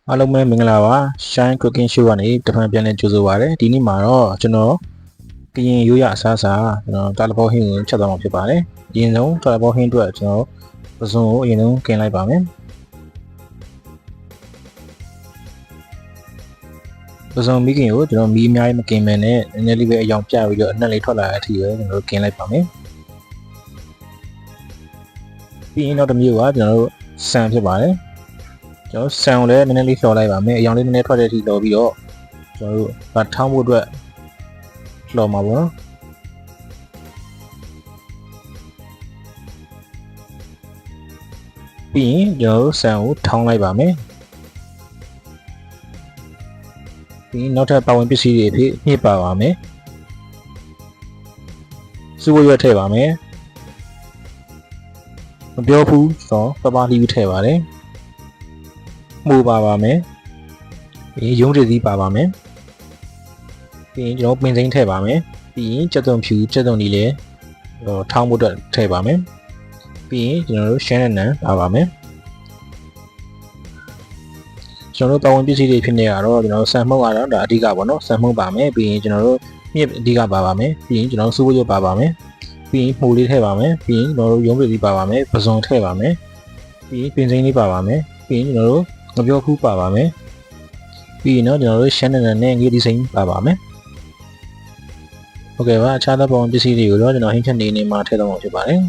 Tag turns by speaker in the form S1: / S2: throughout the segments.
S1: အားလုံးပဲမင်္ဂလာပါ Shine Cooking Show ကနေတဖန်ပြန်လည်ကြိုဆိုပါရစေဒီနေ့မှာတော့ကျွန်တော်ကရင်ရိုးရအစားအစာကျွန်တော်တာလပေါဟင်းကိုချက်သွားမှာဖြစ်ပါတယ်အရင်ဆုံးတာလပေါဟင်းအတွက်ကျွန်တော်ပစုံကိုအရင်ဆုံးกินလိုက်ပါမယ်ပစုံမိခင်ကိုကျွန်တော်မီးအများကြီးမกินမဲနဲ့နည်းနည်းလေးပဲအယောင်ပြပြီးတော့အနှက်လေးထွက်လာတဲ့အထိပဲကျွန်တော်กินလိုက်ပါမယ်ပြီးရင်တော့တစ်မျိုးကကျွန်တော်တို့ဆန်ဖြစ်ပါတယ်ကျွန်တော်ဆန်ကိုလည်းနည်းနည်းလေးဖြော်လိုက်ပါမယ်အယောင်လေးနည်းနည်းထွက်တဲ့အထိလောပြီးတော့ကျွန်တော်တို့ထောင်းဖို့အတွက်လောမှာပေါ့နော်ပြီးရင်ကျွန်တော်တို့ဆန်ကိုထောင်းလိုက်ပါမယ်ပြီးရင်နောက်ထပ်ပါဝင်ပစ္စည်းတွေအဖြစ်ညှစ်ပါပါမယ်စူးဝရွက်ထည့်ပါမယ်မပြောဘူးဆိုတော့ပပလီးထည့်ပါတယ်မှုပါပါမယ်ပြီးရုံးတည်သီးပါပါမယ်ပြီးရင်ကျွန်တော်ပင်စိမ်းထည့်ပါမယ်ပြီးရင်ကြက်သွန်ဖြူကြက်သွန်ဒီလည်းထောင်းဖို့အတွက်ထည့်ပါမယ်ပြီးရင်ကျွန်တော်တို့ရှမ်းနံပါပါမယ်ကျွန်တော်တို့ပါဝင်ပစ္စည်းတွေဖြစ်နေရတော့ကျွန်တော်တို့ဆန်မှုတ်ကတော့ဒါအဓိကပေါ့နော်ဆန်မှုတ်ပါမယ်ပြီးရင်ကျွန်တော်တို့မြစ်အဓိကပါပါမယ်ပြီးရင်ကျွန်တော်တို့စူးဝရွက်ပါပါမယ်ပြီးရင်မှုလေးထည့်ပါမယ်ပြီးရင်ကျွန်တော်တို့ရုံးတည်သီးပါပါမယ်ပစုံထည့်ပါမယ်ပြီးရင်ပင်စိမ်းလေးပါပါမယ်ပြီးရင်ကျွန်တော်တို့ငပြောဖူးပါပါမယ်ပြီးရင်တော့ကျွန်တော်တို့ရှမ်းနံနဲ့ငေးဒီစိမ်းပါပါမယ်ဟုတ်ကဲ့ပါအခြားသောပုံပစ္စည်းတွေကိုတော့ကျွန်တော်ဟင်းချက်နေမှာထည့်တော့မှာဖြစ်ပါတယ်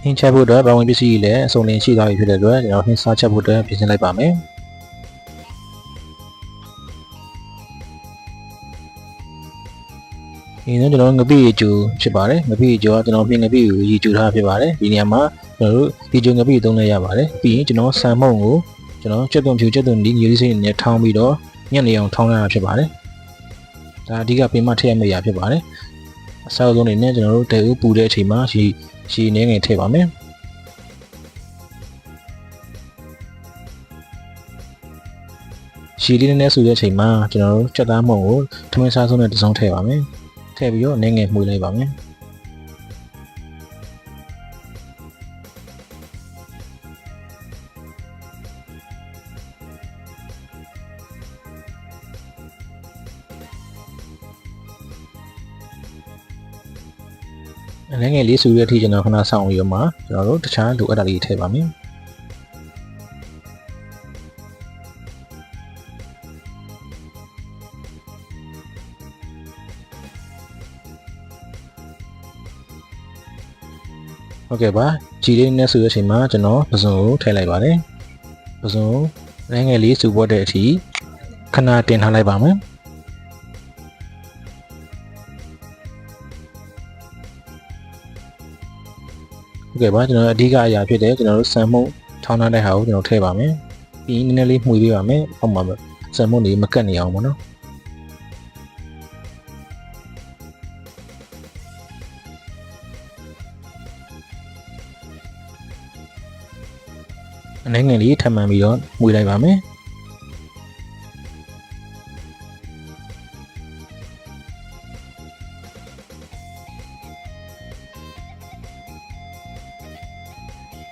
S1: ဟင်းချက်ဖို့အတွက်ပုံပစ္စည်းကြီးလည်းအစုံလင်ရှိသွားပြီဖြစ်တဲ့အတွက်ကျွန်တော်ဟင်းစားချက်ဖို့အတွက်ပြင်ဆင်လိုက်ပါမယ်ဒီနေ့ကျွန်တော်ငပိရေကျူဖြစ်ပါတယ်ငပိရေကျူကကျွန်တော်ပြင်ငပိကိုရေကျူထားဖြစ်ပါတယ်ဒီနေရာမှာကျွန်တော်တို့ရေကျူငပိသုံးလိုက်ရပါတယ်ပြီးရင်ကျွန်တော်ဆန်မုံကိုကျွန်တော်ကြက်သွန်ဖြူကြက်သွန်ဒီငေးလေးစိမ်းနဲ့ထောင်းပြီးတော့ညက်နေအောင်ထောင်းရတာဖြစ်ပါတယ်ဒါအဓိကပင်မထည့်ရမယ့်အရာဖြစ်ပါတယ်အစားအသောက်အနေနဲ့ကျွန်တော်တို့တဲဦးပူတဲ့အချိန်မှာရှည်နေငယ်ထည့်ပါမယ်ရှည်လေးနည်းနည်းဆူတဲ့အချိန်မှာကျွန်တော်တို့ကြက်သားမုံကိုထမင်းစားဆုံးနဲ့တစ်စုံထည့်ပါမယ်ထည့်ပြီးတော့နေငယ်မှုလိုက်ပါမယ်အနေငယ်လေးဆူတဲ့အထိကျွန်တော်ခဏဆောင်းပြီးတော့မှကျွန်တော်တို့တခြားလိုအပ်တာလေးထည့်ပါမယ်ဟုတ်ကဲ့ပါကြည်လေးနဲ့ဆူတဲ့အချိန်မှာကျွန်တော်ပစုံကိုထည့်လိုက်ပါတယ်ပစုံအနေငယ်လေးဆူပေါ်တဲ့အထိခဏတင်ထားလိုက်ပါမယ်ဟုတ်ကဲ့ပါကျွန်တော်အဓိကအရာဖြစ်တယ်ကျွန်တော်တို့ဆန်မုံထောင်းထားတဲ့ဟာကိုကျွန်တော်ထည့်ပါမယ်ပြီးနည်းနည်းလေးမှုပေးပါမယ်အောက်မှာဆန်မုံတွေမကတ်နေအောင်ပေါ့နော်အနေငယ်လေးထပ်မှန်ပြီးတော့မှုလိုက်ပါမယ်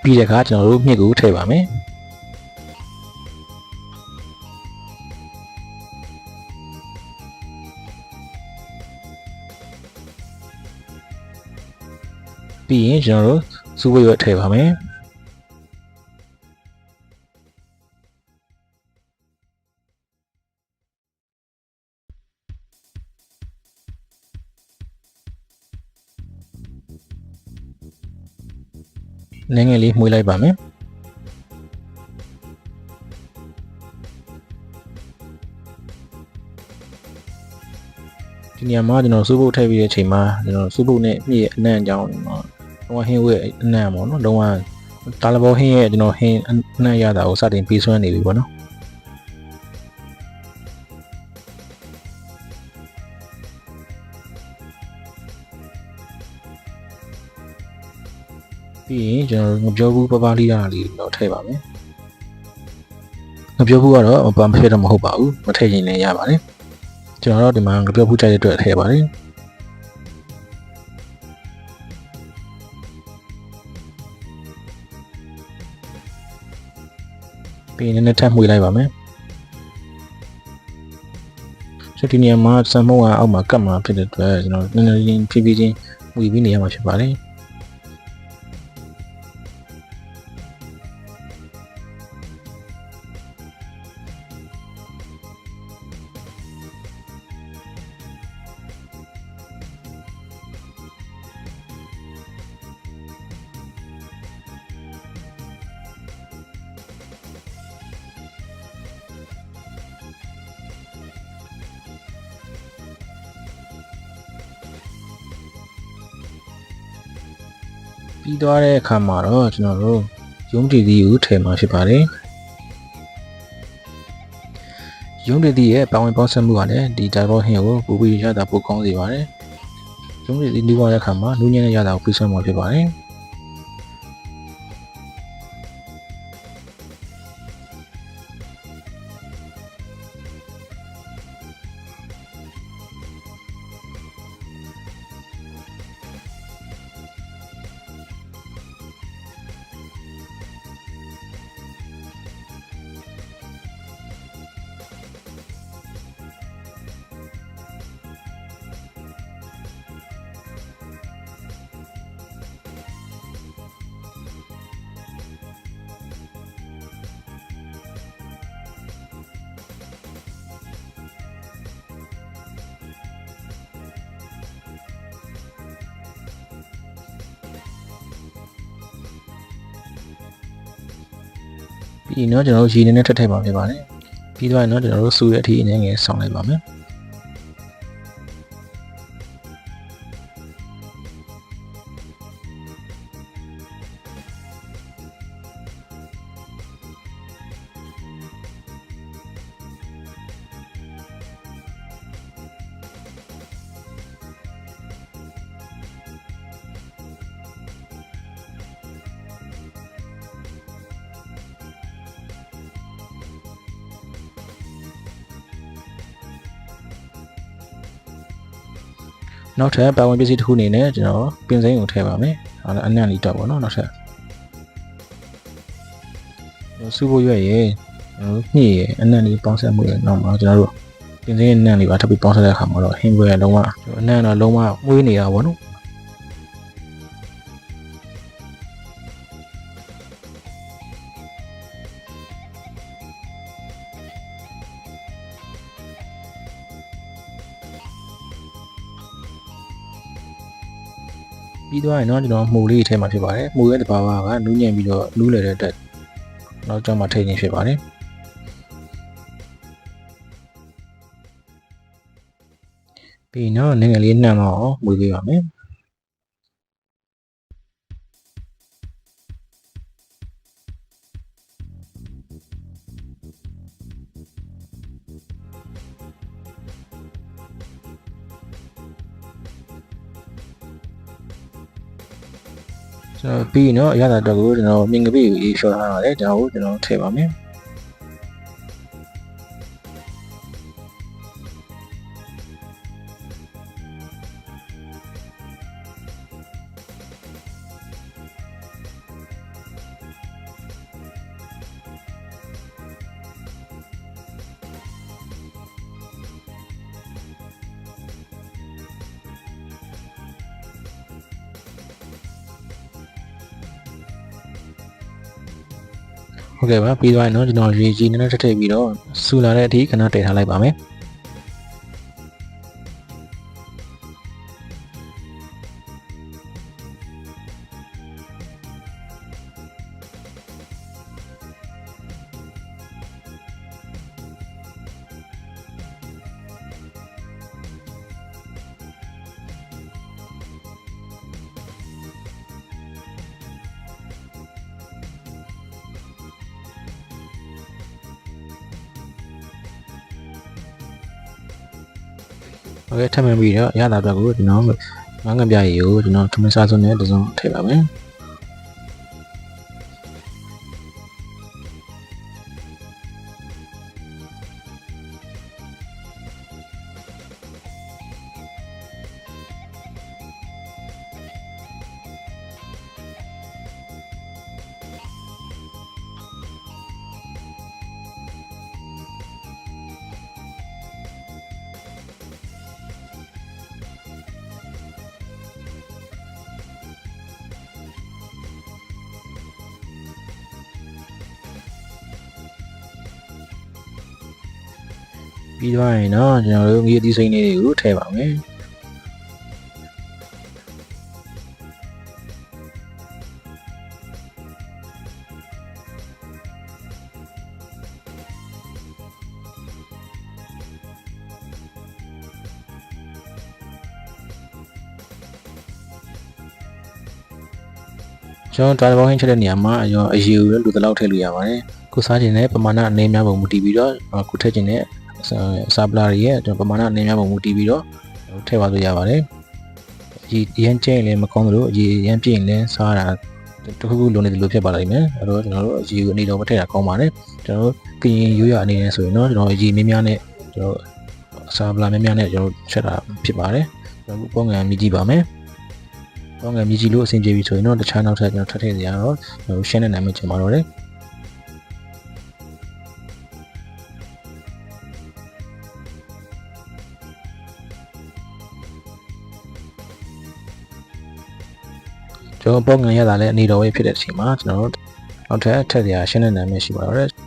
S1: ပြီးတဲ့အခါကျွန်တော်တို့မြစ်ကိုထည့်ပါမယ်ပြီးရင်ကျွန်တော်တို့စူးဝရွက်ထည့်ပါမယ်နည်းငယ်လေးမှုလိုက်ပါမယ်ဒီနေရာမှာကျွန်တော်စူးပုတ်ထည့်ပြီးတဲ့အချိန်မှာကျွန်တော်စူးပုတ်နဲ့ပြည့်အနံ့အကြောင်းတော့ဟင်းဝဲအနံ့ပေါ့နော်လုံးဝတာလဘောဟင်းရဲ့ကျွန်တော်ဟင်းအနံ့ရတာကိုစတင်ပြီးဆွဲနေပြီပေါ့နော်ပြီးရင်ကျွန်တော်ငပြောဘူးပပလီးတာလေးတော့ထည့်ပါမယ်ငပြောဘူးကတော့ဘာမဖြစ်တော့မဟုတ်ပါဘူးမထည့်ရင်လည်းရပါတယ်ကျွန်တော်တို့ဒီမှာငပြောဘူးကြိုက်တဲ့အတွက်ထည့်ပါတယ် ပြီးရင်နည်းနည်းထပ်မှွေလိုက်ပါမယ်ဆိုဒီနေရာမှာစံမုံကအောက်မှာကတ်မှာဖြစ်တဲ့အတွက်ကျွန်တော်နည်းနည်းချင်းဖြည်းဖြည်းချင်းမှွေပြီးနေရမှာဖြစ်ပါတယ်ပြီးသွားတဲ့အခါမှာတော့ကျွန်တော်တို့ရုံးတည်သီးကိုထည့်မှာဖြစ်ပါတယ်ရုံးတည်သီးရဲ့ပါဝင်ပေါင်းစပ်မှုကလည်းဒီ dialog ဟင်းကိုပို့ပြီးရတာပိုကောင်းစေပါတယ်ရုံးတည်သီးနှူးသွားတဲ့အခါမှာနူးညံ့တဲ့ရတာကိုပြီးဆုံးမှာဖြစ်ပါတယ်ပြီးတော့ကျွန်တော်တို့ရေနဲ့ထပ်ထည့်ပါဖြစ်ပါတယ်ပြီးတော့ကျွန်တော်တို့စူရဲ့အထီးအနေငယ်ဆောင်းလိုက်ပါမယ်နောက်ထပ်ပါဝင်ပစ္စည်းတစ်ခုအနေနဲ့ကျွန်တော်ပင်စိမ်းကိုထည့်ပါမယ်။အနံ့လေးတော့ပေါ့နော်နောက်ထပ်စူဖို့ရွက်ရဲ့ညှိရဲ့အနံ့လေးပေါင်းစပ်မှုရဲ့နောက်မှာကျွန်တော်တို့ပင်စိမ်းရဲ့အနံ့လေးပါထပ်ပြီးပေါင်းစပ်တဲ့အခါမှာတော့ဟင်းခွဲကလုံးဝအနံ့တော့လုံးဝမွေးနေတာပေါ့နော်။ပြီးသွားရင်တော့ကျွန်တော်မှုလေးထဲမှာဖြစ်ပါတယ်မှုရဲ့တဘာဝကနူးညံ့ပြီးတော့နူးလေတဲ့အတွက်နောက်ကျောင်းမှာထိနေဖြစ်ပါတယ်ပြီးတော့ငယ်ငယ်လေးနှံ့တော့မွေးပေးပါမယ်ပြီးရင်တော့အရသာတော့ကိုကျွန်တော်မြင်ကပိကိုရေးလျှော့ထားပါတယ်ဒါကိုကျွန်တော်ထည့်ပါမယ်ဟုတ်ကဲ့ပါပြီးသွားရင်တော့ကျွန်တော်ရေကြီးနည်းနည်းထည့်ပြီးတော့စူလာတဲ့အထိခဏတည်ထားလိုက်ပါမယ်โอเคထပ်မှန်ပြီးတော့ရတာအတွက်ကိုကျွန်တော်ငါးငပြားရီကိုကျွန်တော်ထမင်းစားစုံနဲ့တစ်စုံထည့်ပါမယ် ပြီးသွားရင်တော့ကျွန်တော်တို့ငရေသီးစိမ်းလေးတွေကိုထည့်ပါမယ်ကျွန်တော်တာဘောင်းဟင်းချက်တဲ့နေရာမှာအရေကိုလူတလောက်ထည့်လို့ရပါတယ်ခုစားခြင်းနဲ့ပမာဏအနေများပုံမူတည်ပြီးတော့ခုထည့်ခြင်းနဲ့စာပလာတွေရဲ့ပမာဏအနေများပုံမူတည်ပြီးတော့ထည့်ပါလို့ရပါတယ်အရန်ကျရင်လည်းမကောင်းသလိုအရန်ပြည့်ရင်လည်းစားတာတခုခုလိုနေတယ်လို့ဖြစ်ပါလိမ့်မယ်အဲ့တော့ကျွန်တော်တို့အရေကိုအနေတော့မထည့်တာကောင်းပါတယ်ကျွန်တော်တို့ကရင်ရိုးရအနေနဲ့ဆိုရင်တော့ကျွန်တော်အရေများများနဲ့ကျွန်တော်စာပလာများများနဲ့ကျွန်တော်ချက်တာဖြစ်ပါတယ်ကျွန်တော်ပုံငယ်မြည်ကြည့်ပါမယ်ပေါင်းငယ်မြည်ကြီးလို့အဆင်ပြေပြီဆိုရင်တော့တခြားနောက်ထပ်ကျွန်တော်ထပ်ထည့်စရာတော့ရှင်းတဲ့နာမည်ချင်ပါတော့တယ်ကျွန်တော်ပေါင်းငယ်ရတာလည်းအနေတော်ဝေးဖြစ်တဲ့အချိန်မှာကျွန်တော်တို့နောက်ထပ်ထည့်စရာရှင်းတဲ့နာမည်ရှိပါတော့တယ်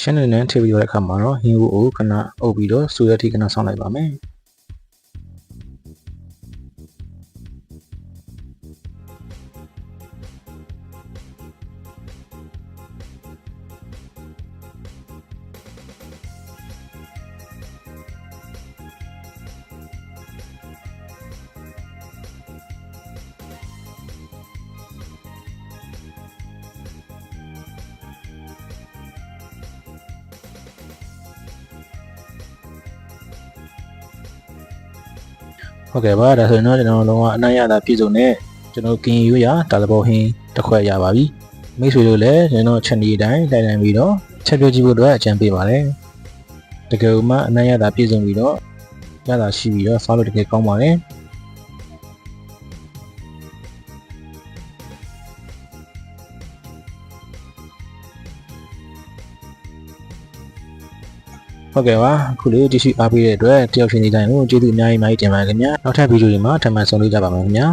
S1: ရှင်းတဲ့ထည့်ပြီးတော့တဲ့အခါမှာတော့ဟင်းကိုခဏအုပ်ပြီးတော့စူရတိခဏဆောင်းလိုက်ပါမယ်ဟုတ်ကဲ့ပါဒါဆိုရင်တော့ကျွန်တော်လုံးဝအနိုင်ရတာပြည့်စုံတဲ့ကျွန်တော်ကင်ရိုးရတာလဘောဟင်းတစ်ခွက်ရပါပြီမိတ်ဆွေတို့လည်းကျွန်တော်ချက်နေတိုင်းတိုင်တိုင်ပြီးတော့ချက်ပြကြည့်ဖို့အတွက်အကြံပေးပါတယ်တကယ်လို့မှအနိုင်ရတာပြည့်စုံပြီးတော့ရတာရှိပြီးတော့စားလို့တကယ်ကောင်းပါတယ်ဟုတ်ကဲ့ပါအခုလေးကြည့်ရှုအားပေးတဲ့အတွက်တယောက်ချင်းဒီတိုင်းကိုကျေးဇူးအများကြီးတင်ပါတယ်ခင်ဗျာနောက်ထပ်ဗီဒီယိုတွေမှာထပ်မံဆုံတွေ့ကြပါမယ်ခင်ဗျာ